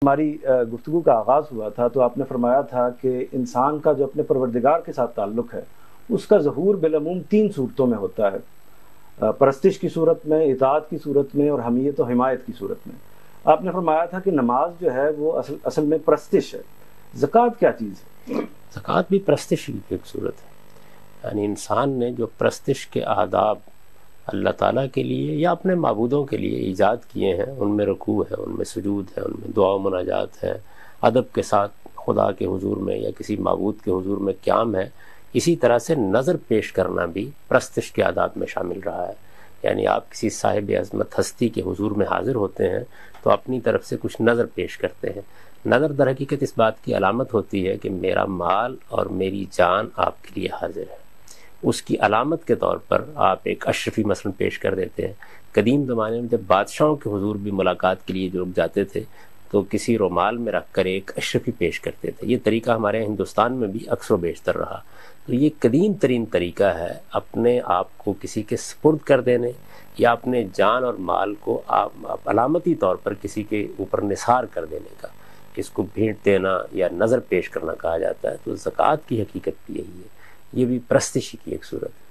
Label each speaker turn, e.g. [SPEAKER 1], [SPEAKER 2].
[SPEAKER 1] ہماری گفتگو کا آغاز ہوا تھا تو آپ نے فرمایا تھا کہ انسان کا جو اپنے پروردگار کے ساتھ تعلق ہے اس کا ظہور بالعموم تین صورتوں میں ہوتا ہے، پرستش کی صورت میں، اطاعت کی صورت میں، اور حمیت و حمایت کی صورت میں۔ آپ نے فرمایا تھا کہ نماز جو ہے وہ اصل میں پرستش ہے۔ زکوٰۃ کیا چیز ہے؟
[SPEAKER 2] زکوٰۃ بھی پرستش کی ایک صورت ہے، یعنی انسان نے جو پرستش کے آداب اللہ تعالیٰ کے لیے یا اپنے معبودوں کے لیے ایجاد کیے ہیں، ان میں رکوع ہے، ان میں سجود ہے، ان میں دعا و مناجات ہے، ادب کے ساتھ خدا کے حضور میں یا کسی معبود کے حضور میں قیام ہے، اسی طرح سے نظر پیش کرنا بھی پرستش کے آداب میں شامل رہا ہے۔ یعنی آپ کسی صاحب عظمت ہستی کے حضور میں حاضر ہوتے ہیں تو اپنی طرف سے کچھ نظر پیش کرتے ہیں۔ نظر در حقیقت اس بات کی علامت ہوتی ہے کہ میرا مال اور میری جان آپ کے لیے حاضر ہے۔ اس کی علامت کے طور پر آپ ایک اشرفی مثلا پیش کر دیتے ہیں۔ قدیم زمانے میں جب بادشاہوں کے حضور بھی ملاقات کے لیے جو لوگ جاتے تھے تو کسی رومال میں رکھ کر ایک اشرفی پیش کرتے تھے۔ یہ طریقہ ہمارے ہندوستان میں بھی اکثر و بیشتر رہا۔ تو یہ قدیم ترین طریقہ ہے اپنے آپ کو کسی کے سپرد کر دینے یا اپنے جان اور مال کو علامتی طور پر کسی کے اوپر نثار کر دینے کا، اس کو بھیٹ دینا یا نظر پیش کرنا کہا جاتا ہے۔ تو زکوٰۃ کی حقیقت بھی یہی ہے، یہ بھی پرستشی کی ایک صورت ہے۔